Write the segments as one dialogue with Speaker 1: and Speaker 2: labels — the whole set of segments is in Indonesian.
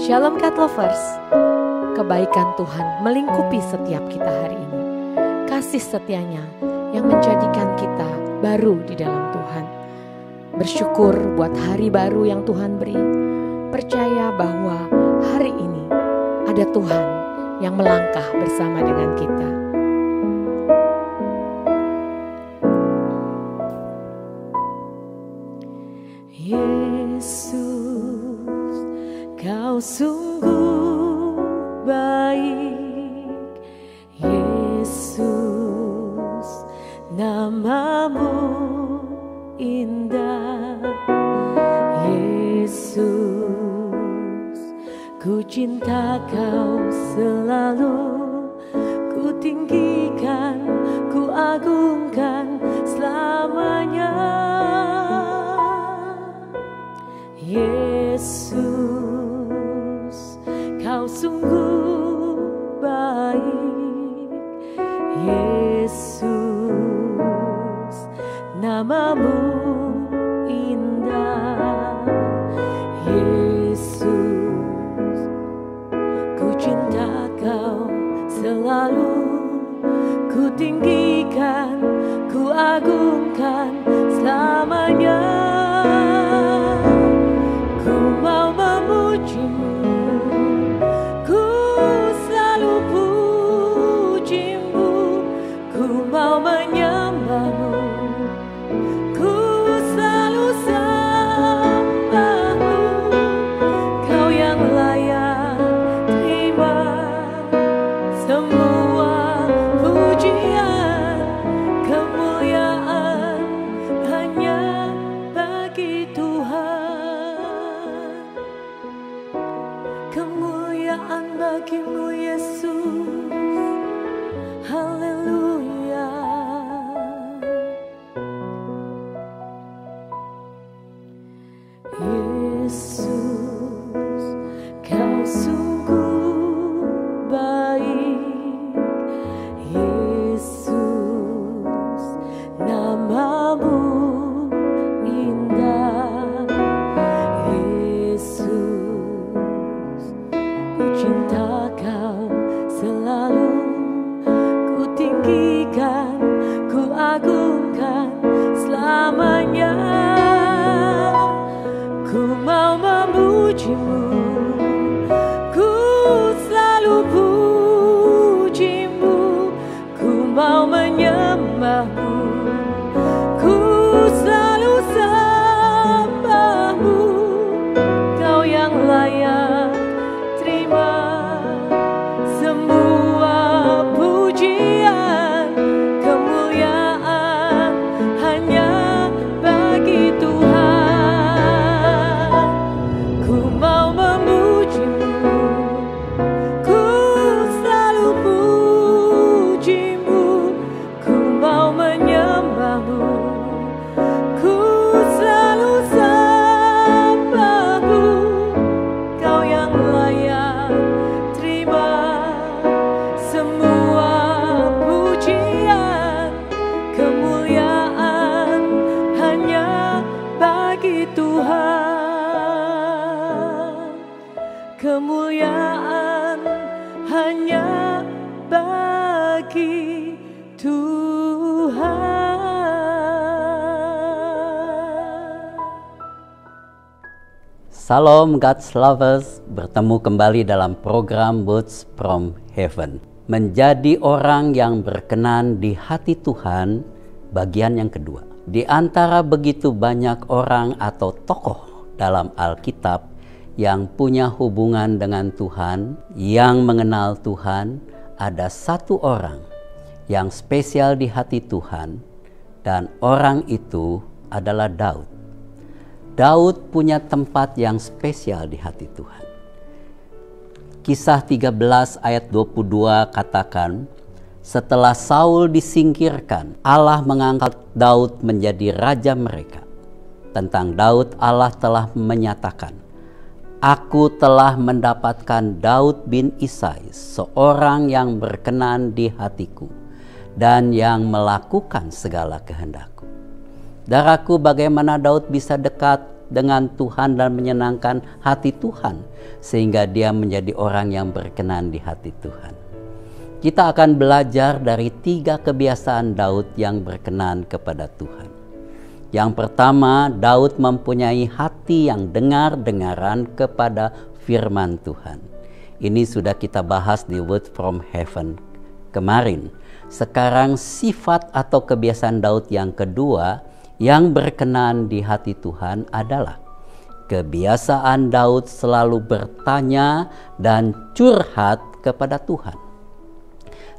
Speaker 1: Shalom Cat Lovers, kebaikan Tuhan melingkupi setiap kita hari ini. Kasih setianya yang menjadikan kita baru di dalam Tuhan. Bersyukur buat hari baru yang Tuhan beri. Percaya bahwa hari ini ada Tuhan yang melangkah bersama dengan kita. Yesus, Kau sungguh baik. Yesus, nama-Mu indah. Yesus, ku cinta Kau selalu. Ku tinggikan, ku agungkan selamanya. Yesus, Kau sungguh baik. Yesus, nama-Mu indah. Yesus, ku cinta Kau selalu. Ku tinggikan, ku agungkan selamanya. Ku mau memuji-Mu, ku selalu puji-Mu. Ku mau menyembah-Mu, ku selalu sembah-Mu. Kau yang layak terima semua pujian, kemuliaan hanya
Speaker 2: Salam God's lovers, bertemu kembali dalam program Words from Heaven. Menjadi orang yang berkenan di hati Tuhan, bagian yang kedua. Di antara begitu banyak orang atau tokoh dalam Alkitab yang punya hubungan dengan Tuhan, yang mengenal Tuhan, ada satu orang yang spesial di hati Tuhan, dan orang itu adalah Daud. Daud punya tempat yang spesial di hati Tuhan. Kisah 13 ayat 22 katakan, setelah Saul disingkirkan, Allah mengangkat Daud menjadi raja mereka. Tentang Daud, Allah telah menyatakan, Aku telah mendapatkan Daud bin Isai, seorang yang berkenan di hatiku, dan yang melakukan segala kehendakku. Daraku, bagaimana Daud bisa dekat dengan Tuhan dan menyenangkan hati Tuhan sehingga dia menjadi orang yang berkenan di hati Tuhan. Kita akan belajar dari 3 kebiasaan Daud yang berkenan kepada Tuhan. Yang pertama, Daud mempunyai hati yang dengar-dengaran kepada firman Tuhan. Ini sudah kita bahas di Word from Heaven kemarin. Sekarang sifat atau kebiasaan Daud yang kedua yang berkenan di hati Tuhan adalah kebiasaan Daud selalu bertanya dan curhat kepada Tuhan.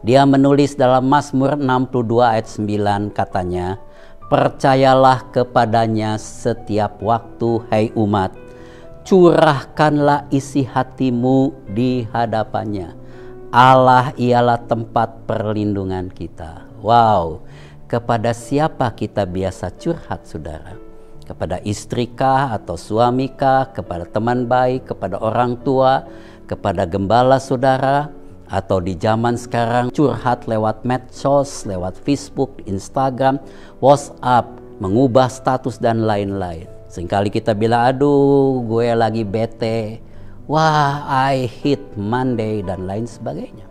Speaker 2: Dia menulis dalam Mazmur 62 ayat 9 katanya, percayalah kepadanya setiap waktu, hai umat, curahkanlah isi hatimu di hadapannya. Allah ialah tempat perlindungan kita. Wow. Kepada siapa kita biasa curhat, saudara? Kepada istri kah atau suami kah? Kepada teman baik, kepada orang tua, kepada gembala saudara? Atau di zaman sekarang curhat lewat medsos, lewat Facebook, Instagram, WhatsApp, mengubah status dan lain-lain. Seringkali kita bilang, aduh gue lagi bete, wah I hate Monday dan lain sebagainya.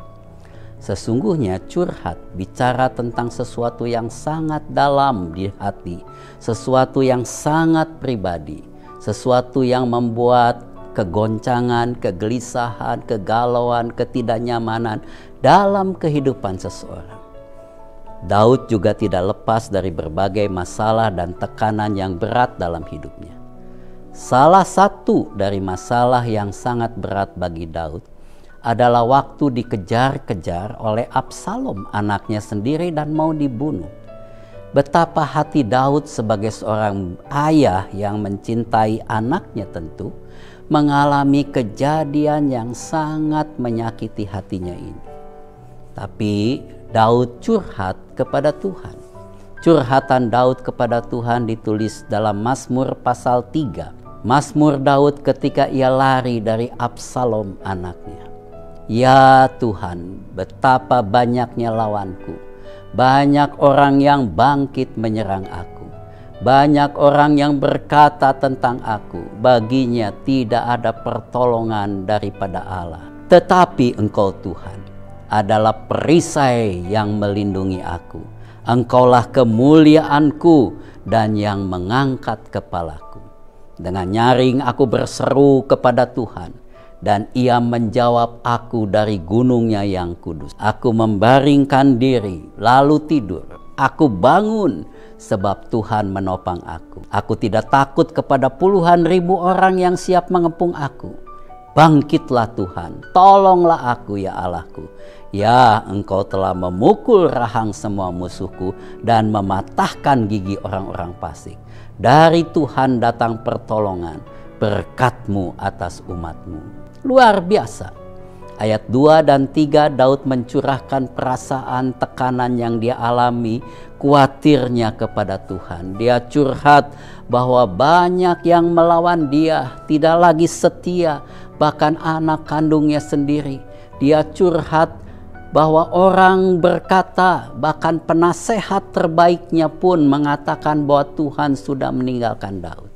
Speaker 2: Sesungguhnya curhat bicara tentang sesuatu yang sangat dalam di hati, sesuatu yang sangat pribadi, sesuatu yang membuat kegoncangan, kegelisahan, kegalauan, ketidaknyamanan dalam kehidupan seseorang. Daud juga tidak lepas dari berbagai masalah dan tekanan yang berat dalam hidupnya. Salah satu dari masalah yang sangat berat bagi Daud adalah waktu dikejar-kejar oleh Absalom, anaknya sendiri, dan mau dibunuh. Betapa hati Daud sebagai seorang ayah yang mencintai anaknya tentu mengalami kejadian yang sangat menyakiti hatinya ini. Tapi Daud curhat kepada Tuhan. Curhatan Daud kepada Tuhan ditulis dalam Mazmur pasal 3. Mazmur Daud ketika ia lari dari Absalom anaknya. Ya Tuhan, betapa banyaknya lawanku. Banyak orang yang bangkit menyerang aku. Banyak orang yang berkata tentang aku, baginya tidak ada pertolongan daripada Allah. Tetapi Engkau Tuhan adalah perisai yang melindungi aku. Engkaulah kemuliaanku dan yang mengangkat kepalaku. Dengan nyaring aku berseru kepada Tuhan, dan ia menjawab aku dari gunungnya yang kudus. Aku membaringkan diri, lalu tidur. Aku bangun, sebab Tuhan menopang aku. Aku tidak takut kepada puluhan ribu orang yang siap mengepung aku. Bangkitlah Tuhan, tolonglah aku ya Allahku. Ya, Engkau telah memukul rahang semua musuhku dan mematahkan gigi orang-orang fasik. Dari Tuhan datang pertolongan, berkat-Mu atas umat-Mu. Luar biasa. Ayat 2 dan 3 Daud mencurahkan perasaan tekanan yang dia alami, khawatirnya kepada Tuhan. Dia curhat bahwa banyak yang melawan dia, tidak lagi setia, bahkan anak kandungnya sendiri. Dia curhat bahwa orang berkata, bahkan penasehat terbaiknya pun mengatakan bahwa Tuhan sudah meninggalkan Daud.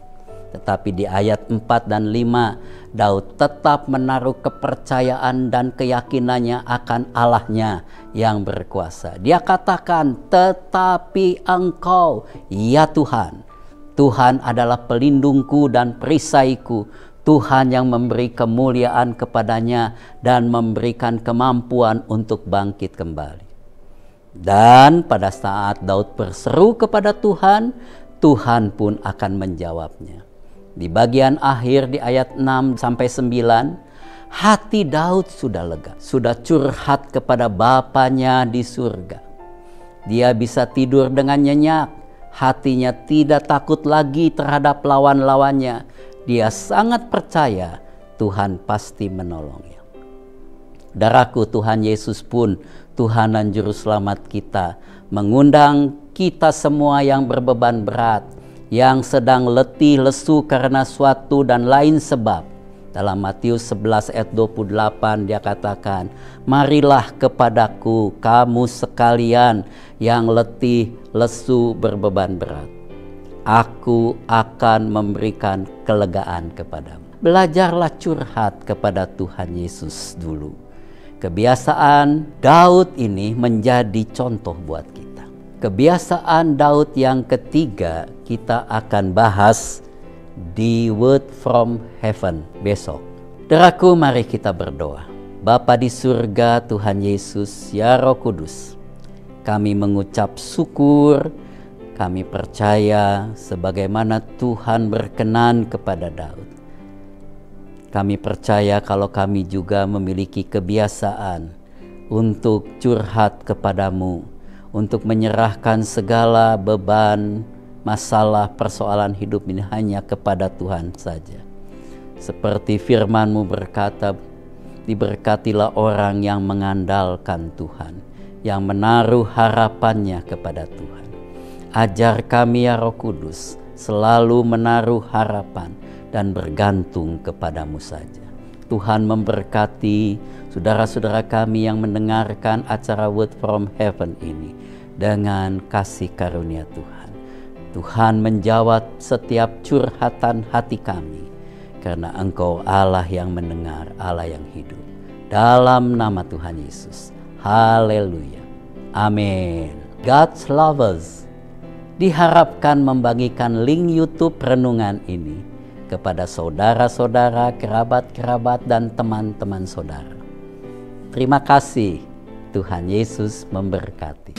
Speaker 2: Tetapi di ayat 4 dan 5, Daud tetap menaruh kepercayaan dan keyakinannya akan Allahnya yang berkuasa. Dia katakan, tetapi Engkau, ya Tuhan, Tuhan adalah pelindungku dan perisaiku, Tuhan yang memberi kemuliaan kepadanya dan memberikan kemampuan untuk bangkit kembali. Dan pada saat Daud berseru kepada Tuhan, Tuhan pun akan menjawabnya. Di bagian akhir di ayat 6 sampai 9, hati Daud sudah lega, sudah curhat kepada Bapanya di surga. Dia bisa tidur dengan nyenyak, hatinya tidak takut lagi terhadap lawan-lawannya. Dia sangat percaya Tuhan pasti menolongnya. Daraku, Tuhan Yesus pun, Tuhan dan Juru Selamat kita, mengundang kita semua yang berbeban berat, yang sedang letih lesu karena suatu dan lain sebab. Dalam Matius 11 ayat 28 dia katakan, marilah kepadaku kamu sekalian yang letih lesu berbeban berat. Aku akan memberikan kelegaan kepadamu. Belajarlah curhat kepada Tuhan Yesus dulu. Kebiasaan Daud ini menjadi contoh buat kita. Kebiasaan Daud yang ketiga kita akan bahas di Word from Heaven besok. Saudaraku, mari kita berdoa. Bapa di surga, Tuhan Yesus, ya Roh Kudus, kami mengucap syukur, kami percaya sebagaimana Tuhan berkenan kepada Daud. Kami percaya kalau kami juga memiliki kebiasaan untuk curhat kepadamu, untuk menyerahkan segala beban, masalah, persoalan hidup ini hanya kepada Tuhan saja. Seperti firman-Mu berkata, diberkatilah orang yang mengandalkan Tuhan, yang menaruh harapannya kepada Tuhan. Ajar kami ya Roh Kudus, selalu menaruh harapan dan bergantung kepadamu saja. Tuhan memberkati saudara-saudara kami yang mendengarkan acara Word from Heaven ini dengan kasih karunia Tuhan. Tuhan menjawab setiap curhatan hati kami, karena Engkau Allah yang mendengar, Allah yang hidup. Dalam nama Tuhan Yesus. Haleluya. Amin. God's lovers diharapkan membagikan link YouTube renungan ini kepada saudara-saudara, kerabat-kerabat, dan teman-teman saudara. Terima kasih. Tuhan Yesus memberkati.